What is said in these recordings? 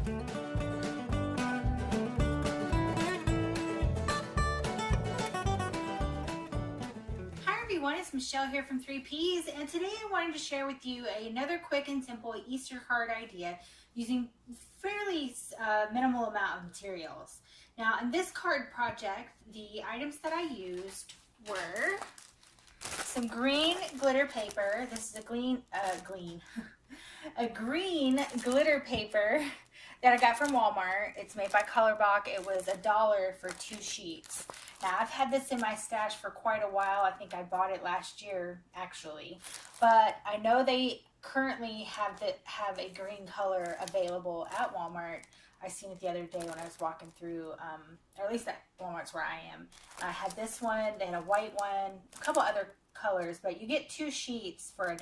Hi everyone, it's Michelle here from 3Ps, and today I wanted to share with you another quick and simple Easter card idea using fairly minimal amount of materials. Now in this card project, the items that I used were some green glitter paper. This is a a green glitter paper that I got from Walmart. It's made by Colorblock. It was $1 for 2 sheets. Now I've had this in my stash for quite a while. I think I bought it last year actually, but I know they currently have a green color available at Walmart. I seen it the other day when I was walking through, or at least at Walmart's where I am. I had this one. They had a white one, a couple other colors, but you get 2 sheets for $1,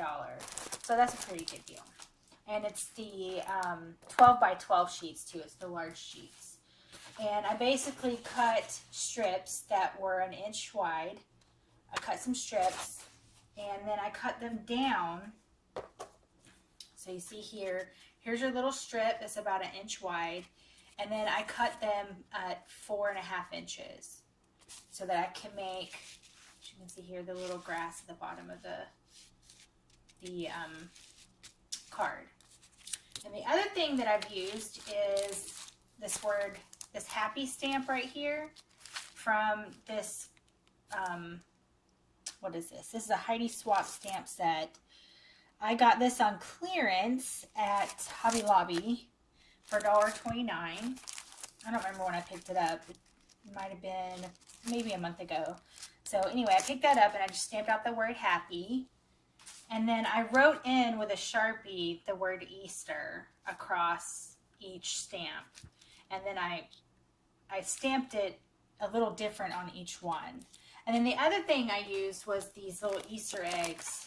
so that's a pretty good deal. And it's the 12 by 12 sheets too. It's the large sheets. And I basically cut strips that were 1 inch wide. I cut some strips and then I cut them down. So you see here, here's your little strip that's about 1 inch wide. And then I cut them at 4.5 inches so that I can make, as you can see here, the little grass at the bottom of the card. And the other thing that I've used is this happy stamp right here from this, what is this? This is a Heidi Swapp stamp set. I got this on clearance at Hobby Lobby for $1.29. I don't remember when I picked it up. It might have been maybe a month ago. So anyway, I picked that up and I just stamped out the word happy. And then I wrote in with a Sharpie the word Easter across each stamp. And then I stamped it a little different on each one. And then the other thing I used was these little Easter eggs.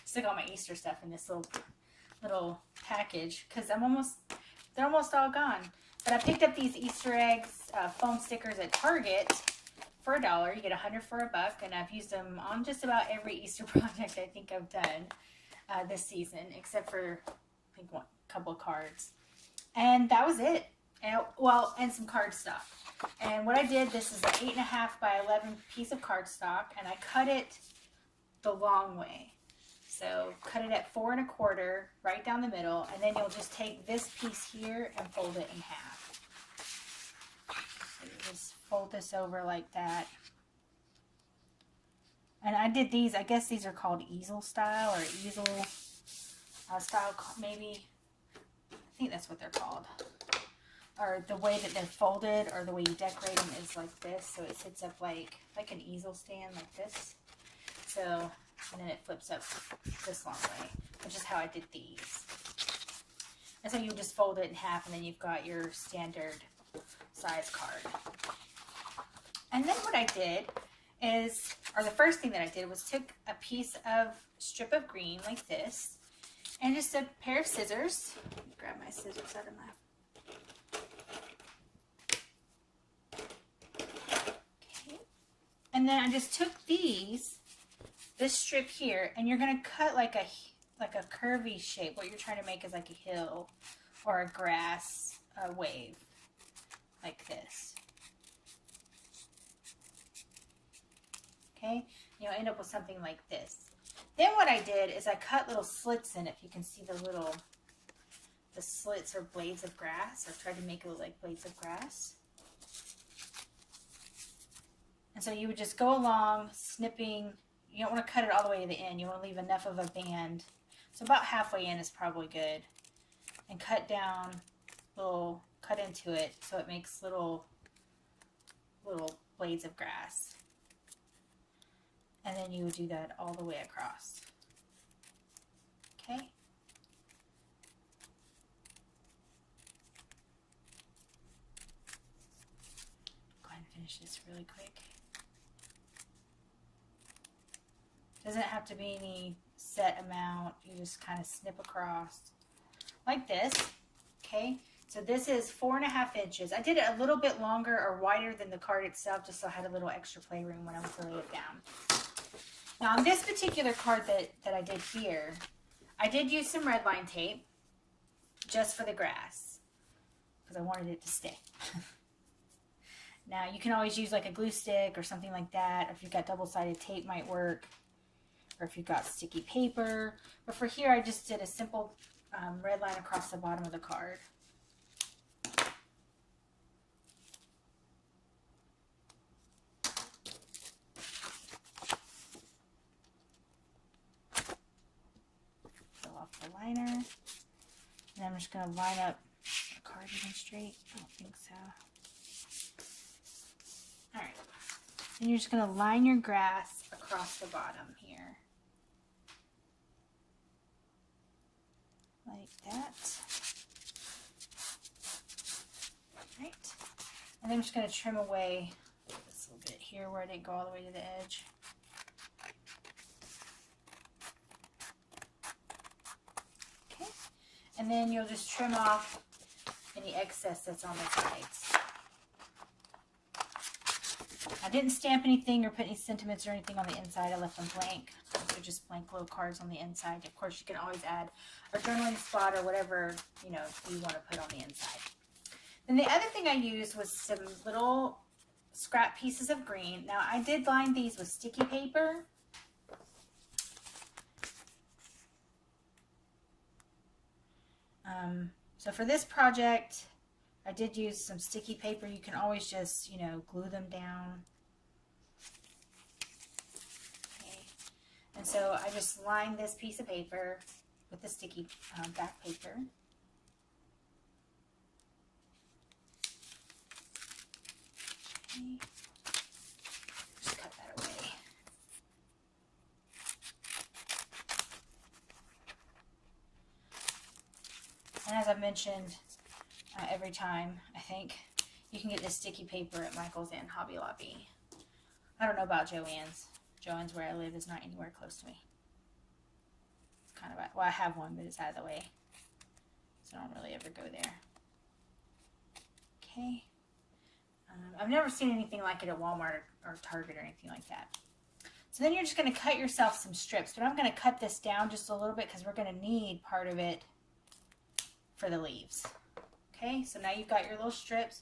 Stick all my Easter stuff in this little package because they're almost all gone. But I picked up these Easter eggs foam stickers at Target for $1. You get 100 for $1, and I've used them on just about every Easter project I think I've done this season, except for I think a couple of cards. And that was it. And some cardstock. And what I did, this is an 8.5 by 11 piece of cardstock, and I cut it the long way. So cut it at 4 1/4 right down the middle, and then you'll just take this piece here and fold it in half. So you just fold this over like that. And I did these, I guess these are called easel style or easel style maybe. I think that's what they're called. Or the way that they're folded or the way you decorate them is like this. So it sits up like an easel stand like this. So, and then it flips up this long way, which is how I did these. And so you just fold it in half and then you've got your standard size card. And then what I did is, or the first thing that I did was took a piece of strip of green like this and just a pair of scissors. Grab my scissors out of my... Okay. And then I just took this strip here, and you're going to cut like a curvy shape. What you're trying to make is like a hill or a grass wave like this. Okay, you'll end up with something like this. Then what I did is I cut little slits in it. If you can see the slits or blades of grass. I tried to make it look like blades of grass. And so you would just go along snipping. You don't want to cut it all the way to the end. You want to leave enough of a band. So about halfway in is probably good. And cut down, cut into it so it makes little blades of grass. And then you would do that all the way across. Okay? Go ahead and finish this really quick. Doesn't have to be any set amount. You just kind of snip across like this. Okay, so this is 4.5 inches. I did it a little bit longer or wider than the card itself, just so I had a little extra playroom when I was going to lay it down. Now on this particular card that I did here, I did use some red line tape. just for the grass because I wanted it to stay. Now you can always use like a glue stick or something like that. If you've got double-sided tape might work, or if you've got sticky paper. But for here I just did a simple red line across the bottom of the card. Fill off the liner. And I'm just going to line up the card even straight. I don't think so. Alright. And you're just going to line your grass across the bottom here. Like that. Right. And I'm just going to trim away this little bit here where I didn't go all the way to the edge. Okay. And then you'll just trim off any excess that's on the sides. I didn't stamp anything or put any sentiments or anything on the inside. I left them blank. So just blank little cards on the inside. Of course, you can always add a journaling spot or whatever, you know, you want to put on the inside. Then the other thing I used was some little scrap pieces of green. Now, I did line these with sticky paper. So for this project, I did use some sticky paper. You can always just, you know, glue them down. Okay. And so I just lined this piece of paper with the sticky back paper. Okay. Just cut that away. And as I've mentioned every time, I think, you can get this sticky paper at Michael's and Hobby Lobby. I don't know about Joann's. Joann's where I live is not anywhere close to me. It's kind of, well, I have one, but it's out of the way. So I don't really ever go there. Okay. I've never seen anything like it at Walmart or Target or anything like that. So then you're just going to cut yourself some strips. But I'm going to cut this down just a little bit because we're going to need part of it for the leaves. Okay, so now you've got your little strips.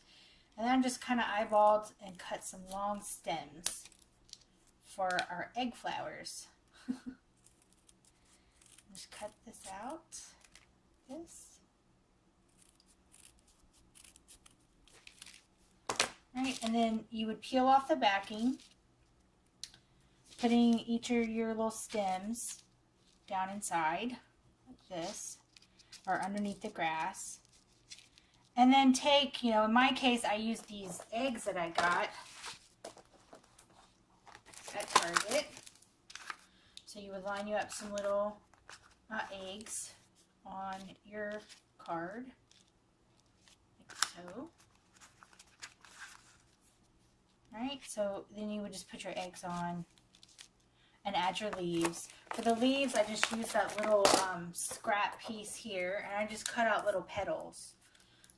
And then I'm just kind of eyeballed and cut some long stems for our egg flowers. Just cut this out. This. Right, and then you would peel off the backing, putting each of your little stems down inside, like this, or underneath the grass. And then take, you know, in my case, I used these eggs that I got at Target. So you would line you up some little eggs on your card, like so. Right, so then you would just put your eggs on and add your leaves. For the leaves, I just used that little scrap piece here, and I just cut out little petals.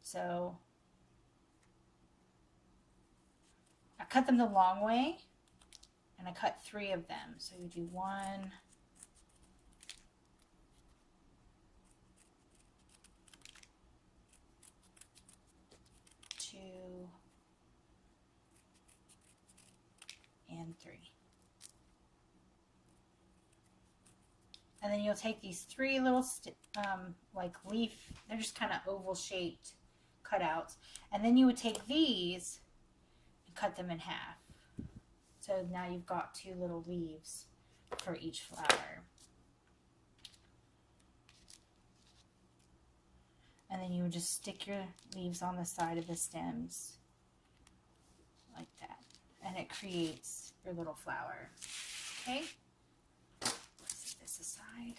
So I cut them the long way, and I cut 3 of them. So you do 1, 2, and 3. And then you'll take these 3 little like leaf, they're just kind of oval shaped cutouts, and then you would take these and cut them in half. So now you've got 2 little leaves for each flower. And then you would just stick your leaves on the side of the stems like that, and it creates your little flower. Okay, set this aside.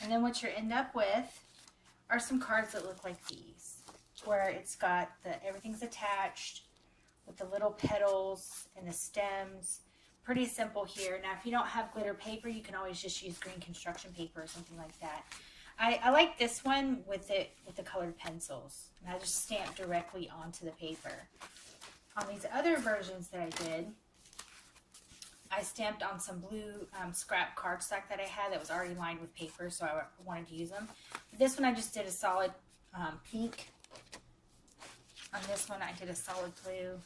And then what you end up with are some cards that look like these, where it's got everything's attached with the little petals and the stems. Pretty simple here. Now, if you don't have glitter paper, you can always just use green construction paper or something like that. I like this one with the colored pencils, and I just stamp directly onto the paper. On these other versions that I did, I stamped on some blue scrap cardstock that I had that was already lined with paper, so I wanted to use them. This one I just did a solid pink. On this one I did a solid blue.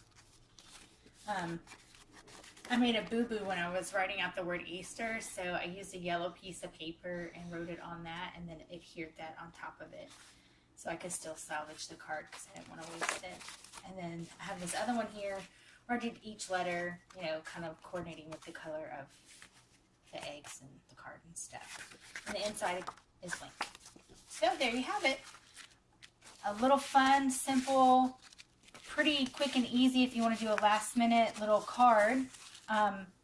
I made a boo-boo when I was writing out the word Easter, so I used a yellow piece of paper and wrote it on that, and then adhered that on top of it, so I could still salvage the card because I didn't want to waste it. And then I have this other one here where I did each letter, you know, kind of coordinating with the color of the eggs and the card and stuff. And the inside is blank. So there you have it. A little fun, simple, pretty quick and easy if you want to do a last minute little card.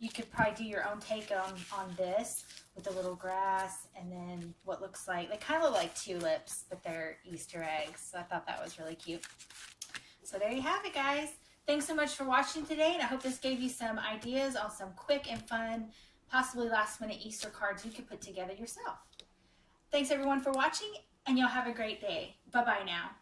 You could probably do your own take on this with a little grass and then what looks like, they kind of look like tulips, but they're Easter eggs. So I thought that was really cute. So there you have it, guys. Thanks so much for watching today, and I hope this gave you some ideas on some quick and fun, possibly last minute Easter cards you could put together yourself. Thanks everyone for watching, and y'all have a great day. Bye-bye now.